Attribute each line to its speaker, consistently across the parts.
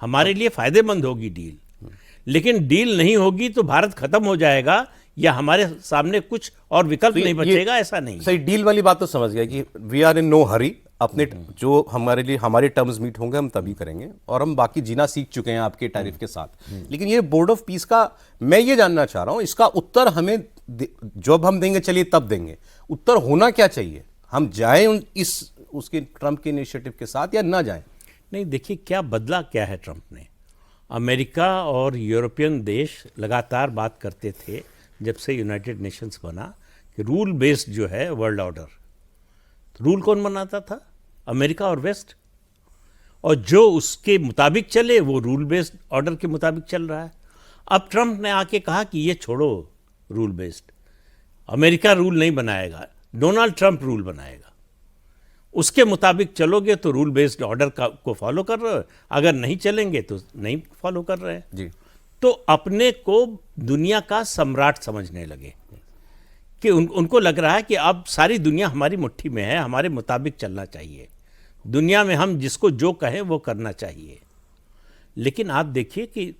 Speaker 1: हमारे लिए फायदेमंद होगी डील, लेकिन डील नहीं होगी तो भारत खत्म हो जाएगा या हमारे सामने कुछ और विकल्प नहीं बचेगा, ऐसा नहीं।
Speaker 2: सही, डील वाली बात तो समझ गया कि we are in no hurry, अपने जो हमारे लिए हमारे टर्म्स मीट होंगे हम तभी करेंगे, और हम बाकी जीना सीख चुके हैं आपके टैरिफ के साथ। लेकिन ये बोर्ड ऑफ पीस का मैं ये जानना चाह रहा हूं, इसका उत्तर हमें जब हम देंगे चलिए तब देंगे, उत्तर होना क्या चाहिए? हम जाएं इस उसके ट्रंप के इनिशिएटिव के साथ या ना जाएं?
Speaker 1: नहीं, देखिए क्या बदला क्या है ट्रंप ने। अमेरिका और यूरोपियन देश लगातार बात करते थे जब से यूनाइटेड नेशंस बना कि रूल बेस्ड जो है वर्ल्ड ऑर्डर, रूल कौन बनाता था? अमेरिका और वेस्ट, और जो उसके मुताबिक चले वो रूल बेस्ड ऑर्डर के मुताबिक चल रहा है। अब ट्रंप ने आके कहा कि ये छोड़ो रूल बेस्ड, अमेरिका रूल नहीं बनाएगा, डोनाल्ड ट्रंप रूल बनाएगा, उसके मुताबिक चलोगे तो रूल बेस्ड ऑर्डर को फॉलो कर रहे हो, अगर नहीं चलेंगे तो नहीं फॉलो कर रहे हैं
Speaker 2: जी।
Speaker 1: तो अपने को दुनिया का सम्राट समझने लगे कि उनको लग रहा है कि अब सारी दुनिया हमारी मुट्ठी में है, हमारे मुताबिक चलना चाहिए, दुनिया में हम जिसको जो कहें वो करना चाहिए। लेकिन आप देखिए कि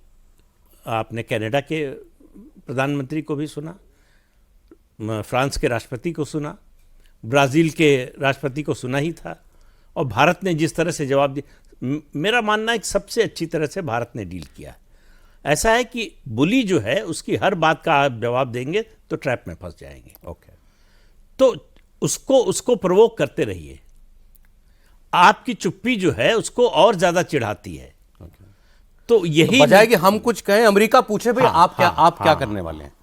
Speaker 1: आपने कनाडा के प्रधानमंत्री को भी सुना, फ्रांस के राष्ट्रपति को सुना, ब्राज़ील के राष्ट्रपति को सुना ही था, और भारत ने जिस तरह से जवाब दिया, मेरा मानना है कि सबसे अच्छी तरह से भारत ने डील किया। ऐसा है कि बुली जो है उसकी हर बात का आप जवाब देंगे तो ट्रैप में फंस जाएंगे।
Speaker 2: ओके,
Speaker 1: तो उसको प्रवोक करते रहिए, आपकी चुप्पी जो है उसको और ज्यादा चिढ़ाती है। तो यही
Speaker 2: बजाय कि हम कुछ कहें अमेरिका पूछे भाई आप क्या करने वाले हैं,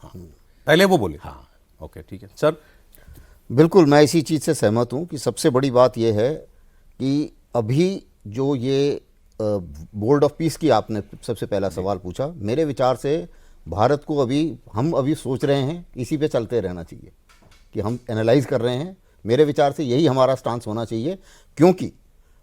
Speaker 2: पहले वो बोले।
Speaker 1: हाँ,
Speaker 2: ओके ठीक है सर।
Speaker 3: बिल्कुल, मैं इसी चीज़ से सहमत हूँ कि सबसे बड़ी बात यह है कि अभी जो ये बोर्ड ऑफ पीस की आपने सबसे पहला सवाल पूछा, मेरे विचार से भारत को हम अभी सोच रहे हैं इसी पे चलते रहना चाहिए कि हम एनालाइज कर रहे हैं। मेरे विचार से यही हमारा स्टांस होना चाहिए, क्योंकि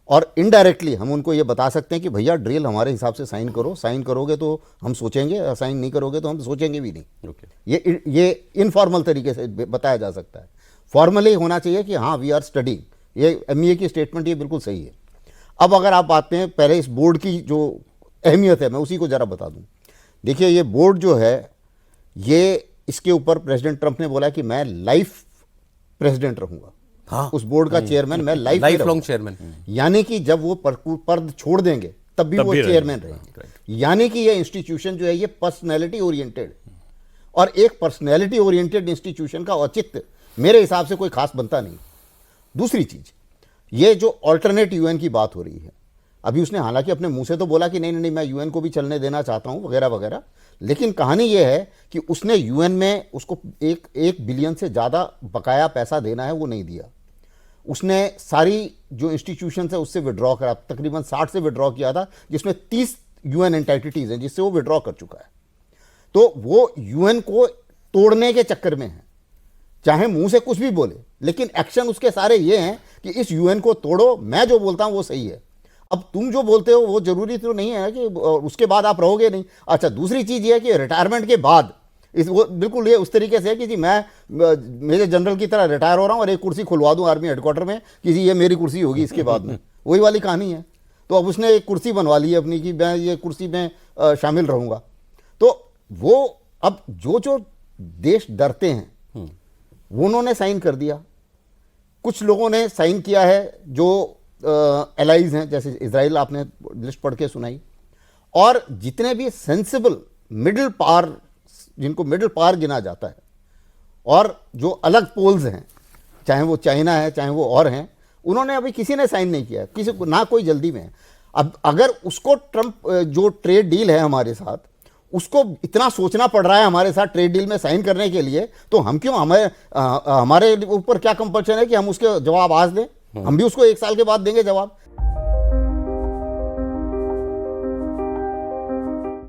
Speaker 3: और इनडायरेक्टली हम उनको ये बता सकते हैं कि भैया ड्रिल हमारे हिसाब से साइन करो, साइन करोगे तो हम सोचेंगे, साइन नहीं करोगे तो हम सोचेंगे भी नहीं। ये इनफॉर्मल तरीके से बताया जा सकता है। फॉर्मली होना चाहिए कि हाँ वी आर स्टडिंग, ये एमईए की स्टेटमेंट ये बिल्कुल सही है। अब अगर आप आते हैं पहले इस बोर्ड की जो अहमियत है, मैं उसी को ज़रा बता दूं। देखिए ये बोर्ड जो है, ये इसके ऊपर प्रेसिडेंट ट्रंप ने बोला कि मैं लाइफ प्रेसिडेंट रहूंगा। हाँ, उस बोर्ड का चेयरमैन मैं लाइफ
Speaker 2: लॉन्ग चेयरमैन,
Speaker 3: यानी कि जब वो पद छोड़ देंगे तब भी वो चेयरमैन रहेंगे। यानी कि ये इंस्टीट्यूशन जो है ये पर्सनैलिटी ओरिएंटेड, और एक पर्सनैलिटी ओरिएंटेड इंस्टीट्यूशन का औचित्य मेरे हिसाब से कोई खास बनता नहीं। दूसरी चीज, ये जो अल्टरनेट यूएन की बात हो रही है, अभी उसने हालांकि अपने मुंह से तो बोला कि नहीं मैं यूएन को भी चलने देना चाहता हूं वगैरह वगैरह, लेकिन कहानी ये है कि उसने यूएन में उसको एक बिलियन से ज़्यादा बकाया पैसा देना है, वो नहीं दिया। उसने सारी जो इंस्टीट्यूशन है उससे विड्रॉ करा, तकरीबन 60 से विड्रॉ किया था, जिसमें 30 यूएन एंटाइटिटीज़ हैं जिससे वो विड्रॉ कर चुका है। तो वो यूएन को तोड़ने के चक्कर में है, चाहे मुंह से कुछ भी बोले, लेकिन एक्शन उसके सारे ये हैं कि इस यूएन को तोड़ो, मैं जो बोलता हूं वो सही है। अब तुम जो बोलते हो वो जरूरी तो नहीं है कि उसके बाद आप रहोगे नहीं। अच्छा, दूसरी चीज ये है कि रिटायरमेंट के बाद वो बिल्कुल ये उस तरीके से है कि जी मैं मेजर जनरल की तरह रिटायर हो रहा हूं और एक कुर्सी खुलवा दूं आर्मी हेडक्वार्टर में कि जी ये मेरी कुर्सी होगी इसके बाद में, वही वाली कहानी है। तो अब उसने एक कुर्सी बनवा ली है अपनी कि मैं ये कुर्सी में शामिल रहूंगा। तो वो अब जो देश डरते हैं वो उन्होंने साइन कर दिया, कुछ लोगों ने साइन किया है जो एलाइज हैं, जैसे इजराइल आपने लिस्ट पढ़ के सुनाई, और जितने भी सेंसिबल मिडिल पावर, जिनको मिडिल पावर गिना जाता है, और जो अलग पोल्स हैं, चाहे वो चाइना है चाहे वो और हैं, उन्होंने अभी किसी ने साइन नहीं किया, किसी को ना कोई जल्दी में है। अब अगर उसको ट्रंप जो ट्रेड डील है हमारे साथ, उसको इतना सोचना पड़ रहा है हमारे साथ ट्रेड डील में साइन करने के लिए, तो हम क्यों, हमारे ऊपर क्या कंपल्शन है कि हम उसके जवाब आज दें? हम भी उसको 1 साल के बाद देंगे जवाब।